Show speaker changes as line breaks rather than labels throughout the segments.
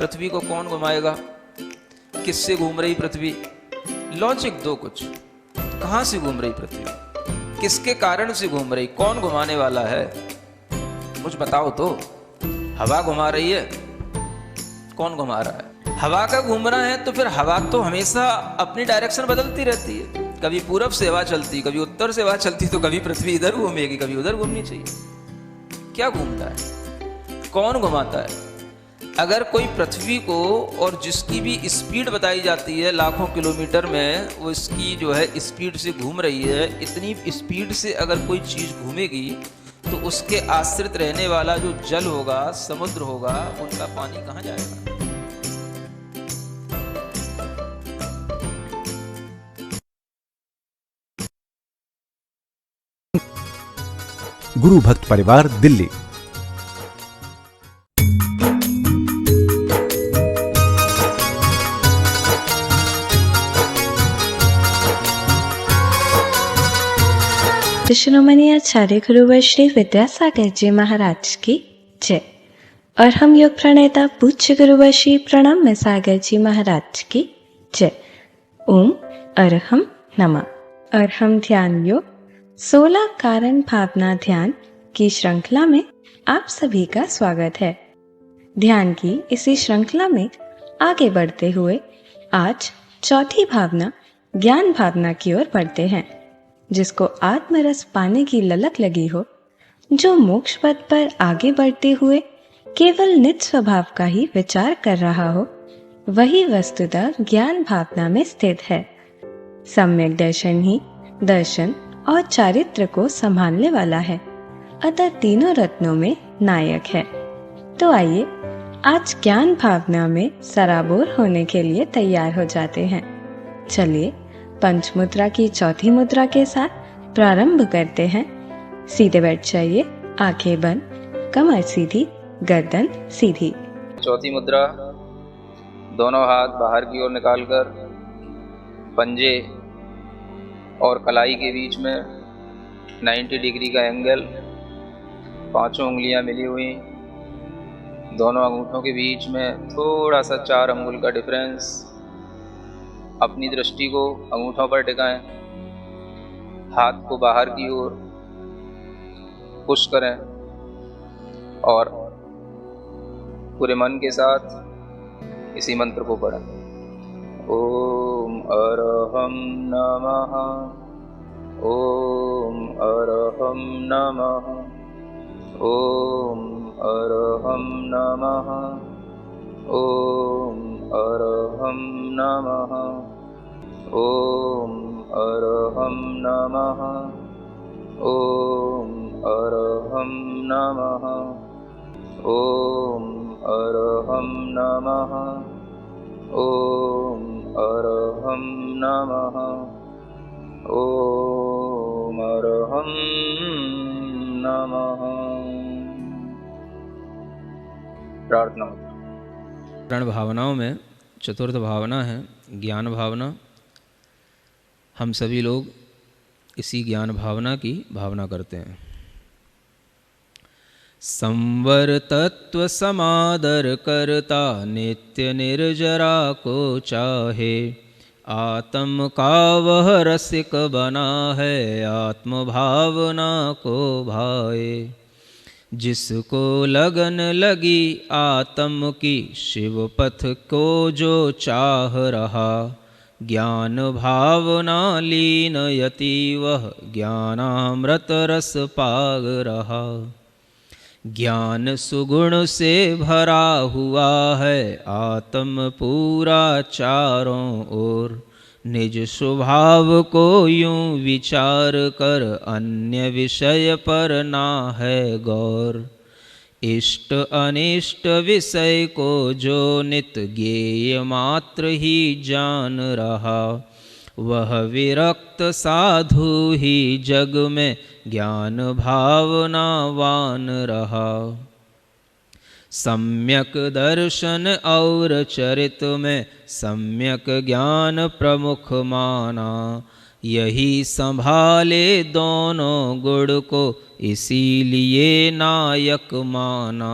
पृथ्वी को कौन घुमाएगा, किससे घूम रही पृथ्वी? लॉजिक दो कुछ, कहां से घूम रही पृथ्वी, किसके कारण से घूम रही, कौन घुमाने वाला है, कुछ बताओ तो। हवा घुमा रही है, कौन घुमा रहा है? हवा का घूमना है तो फिर हवा तो हमेशा अपनी डायरेक्शन बदलती रहती है, कभी पूरब से हवा चलती, कभी उत्तर से हवा चलती, तो कभी पृथ्वी इधर घूमेगी, कभी उधर घूमनी चाहिए। क्या घूमता है, कौन घुमाता है? अगर कोई पृथ्वी को, और जिसकी भी स्पीड बताई जाती है लाखों किलोमीटर में, वो इसकी जो है स्पीड से घूम रही है, इतनी स्पीड से अगर कोई चीज़ घूमेगी तो उसके आश्रित रहने वाला जो जल होगा, समुद्र होगा, उनका पानी कहाँ जाएगा?
गुरु भक्त परिवार, दिल्ली।
शिरोमणि आचार्य गुरुवर श्री विद्यासागर जी महाराज की जय। और हम योग प्रणेता पूज्य गुरुवर श्री प्रणम्य सागर जी महाराज की जय। ओम अरहम नमः। अरहम ध्यान योग 16 कारण भावना ध्यान की श्रृंखला में आप सभी का स्वागत है। ध्यान की इसी श्रृंखला में आगे बढ़ते हुए आज चौथी भावना ज्ञान भावना की ओर बढ़ते हैं। जिसको आत्मरस पाने की ललक लगी हो, जो मोक्ष पथ पर आगे बढ़ते हुए केवल निज स्वभाव का ही विचार कर रहा हो, वही वस्तुतः ज्ञान भावना में स्थित है। सम्यक दर्शन ही दर्शन और चारित्र को संभालने वाला है, अतः तीनों रत्नों में नायक है। तो आइए आज ज्ञान भावना में सराबोर होने के लिए तैयार हो जाते हैं। चलिए पंचमुद्रा की चौथी मुद्रा के साथ प्रारंभ करते हैं। सीधे बैठ जाइए, आंखें बंद, कमर सीधी, गर्दन सीधी।
चौथी मुद्रा, दोनों हाथ बाहर की ओर निकालकर पंजे और कलाई के बीच में 90 डिग्री का एंगल, पांचों उंगलियां मिली हुई, दोनों अंगूठों के बीच में थोड़ा सा 4 अंगुल का डिफरेंस। अपनी दृष्टि को अंगूठों पर टिकाएं, हाथ को बाहर की ओर पुश करें और पूरे मन के साथ इसी मंत्र को पढ़ें। ओम अरहम नमः, ओम अरहम नमः, ओम अरहम नमः, ओम अरहम नमः, ओम अरहम नमः, ओम अरहम नमः, ओम अरहम नमः, ओम अरहम नमः, ओम अरहम नमः। प्रार्थना। प्रण भावनाओं में चतुर्थ भावना है ज्ञान भावना। हम सभी लोग इसी ज्ञान भावना की भावना करते हैं। संवर तत्व समादर करता नित्य निर्जरा को चाहे, आत्म का वह रसिक बना है आत्म भावना को भाए। जिसको लगन लगी आत्म की शिव पथ को जो चाह रहा, ज्ञान भावना लीन यति वह ज्ञानामृत रस पाग रहा। ज्ञान सुगुण से भरा हुआ है आत्म पूरा चारों ओर। निज स्वभाव को यूं विचार कर अन्य विषय पर ना है गौर। इष्ट अनिष्ट विषय को जो नित ज्ञेय मात्र ही जान रहा, वह विरक्त साधु ही जग में ज्ञान भावनावान रहा। सम्यक दर्शन और चरित में सम्यक ज्ञान प्रमुख माना, यही संभाले दोनों गुण को इसीलिए नायक माना।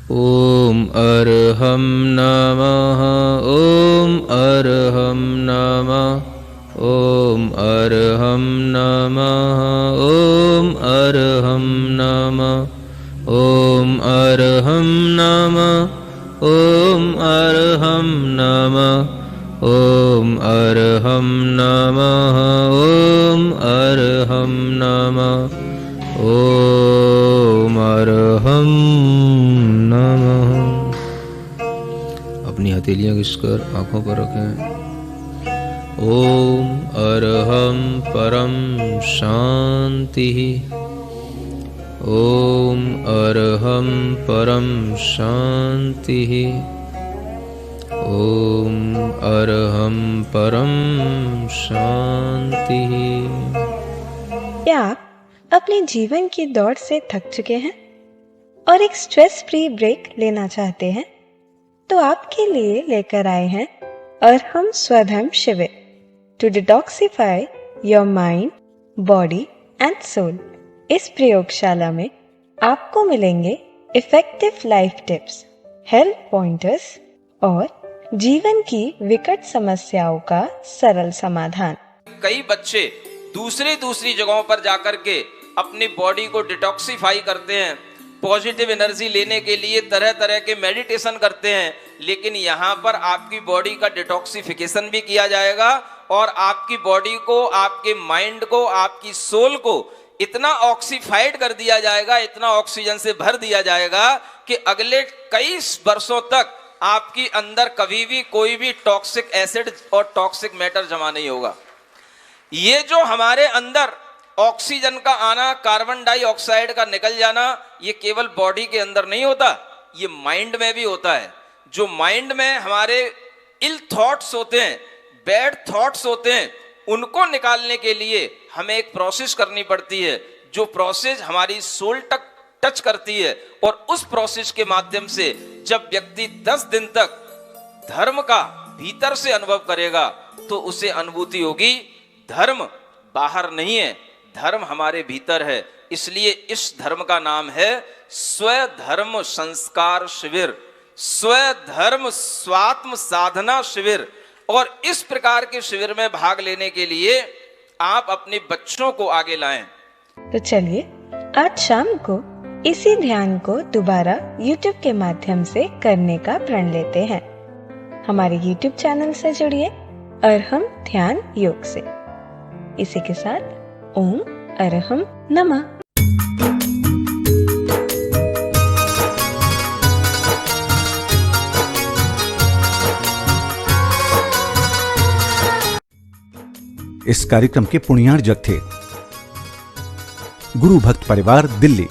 ॐ अर्हं नमः ॐ अर्हं नमः ॐ अर्हं नमः ॐ अर्हं नमः ॐ अर्हं नमः ॐ अर्हं नमः ॐ अर्हं नमः ॐ अर्हं नमः ॐ अर्हं नमः। अपनी हथेलियां घिसकर आंखों पर रखें। ॐ अर्हं परम शांति। ॐ अर्हं परम शांति। ॐ अर्हं परम शांति।
क्या आप अपने जीवन की दौड़ से थक चुके हैं और एक स्ट्रेस फ्री ब्रेक लेना चाहते हैं? तो आपके लिए लेकर आए हैं Arham Swadharm Shivir to detoxify your mind, body and soul. इस प्रयोगशाला में आपको मिलेंगे effective life tips, health pointers और जीवन की विकट समस्याओं का सरल समाधान।
कई बच्चे दूसरी जगहों पर जाकर के अपनी बॉडी को डिटॉक्सिफाई करते हैं, पॉजिटिव एनर्जी लेने के लिए तरह तरह के मेडिटेशन करते हैं, लेकिन यहाँ पर आपकी बॉडी का डिटॉक्सिफिकेशन भी किया जाएगा और आपकी बॉडी को, आपके माइंड को, आपकी सोल को इतना ऑक्सीफाइड कर दिया जाएगा, इतना ऑक्सीजन से भर दिया जाएगा कि अगले कई वर्षों तक आपकी अंदर कभी भी कोई भी टॉक्सिक एसिड और टॉक्सिक मैटर जमा नहीं होगा। ये जो हमारे अंदर ऑक्सीजन का आना, कार्बन डाइऑक्साइड का निकल जाना, ये केवल बॉडी के अंदर नहीं होता, ये माइंड में भी होता है। जो माइंड में हमारे इल थॉट्स होते हैं, बैड थॉट्स होते हैं, उनको निकालने के लिए हमें एक प्रोसेस करनी पड़ती है, जो प्रोसेस हमारी सोल तक टच करती है। और उस प्रोसेस के माध्यम से जब व्यक्ति 10 दिन तक धर्म का भीतर से अनुभव करेगा तो उसे अनुभूति होगी धर्म बाहर नहीं है, धर्म हमारे भीतर है। इसलिए इस धर्म का नाम है स्वधर्म संस्कार शिविर, स्वधर्म स्वात्म साधना शिविर। और इस प्रकार के शिविर में भाग लेने के लिए आप अपने बच्चों को आगे लाएं।
तो चलिए आज शाम को इसी ध्यान को दोबारा YouTube के माध्यम से करने का प्रण लेते हैं। हमारे YouTube चैनल से जुड़िए अर्हम ध्यान योग से। इसी के साथ ओम अर्हम नमः।
इस कार्यक्रम के पुण्यार्जक थे गुरु भक्त परिवार दिल्ली।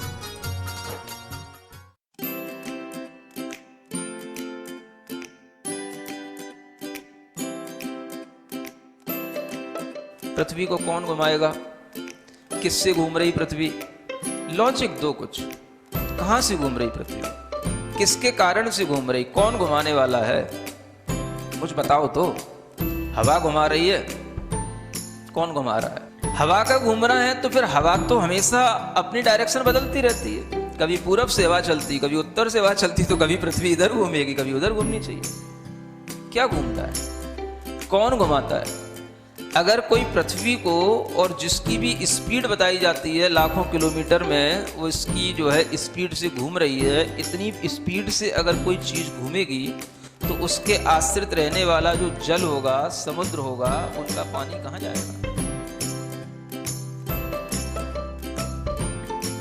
पृथ्वी को कौन घुमाएगा? किससे घूम रही पृथ्वी? लॉजिक दो कुछ। कहां से घूम रही पृथ्वी? किसके कारण से घूम रही? कौन घुमाने वाला है? कुछ बताओ तो। हवा घुमा रही है? कौन घुमा रहा है? हवा का घूमना है तो फिर हवा तो हमेशा अपनी डायरेक्शन बदलती रहती है। कभी पूरब से हवा चलती, कभी उत्तर से हवा चलती, तो कभी पृथ्वी इधर घूमेगी, कभी उधर घूमनी चाहिए। क्या घूमता है? कौन घुमाता है? अगर कोई पृथ्वी को, और जिसकी भी स्पीड बताई जाती है लाखों किलोमीटर में, वो इसकी जो है स्पीड से घूम रही है, इतनी स्पीड से अगर कोई चीज़ घूमेगी तो उसके आश्रित रहने वाला जो जल होगा, समुद्र होगा, उनका पानी कहाँ जाएगा?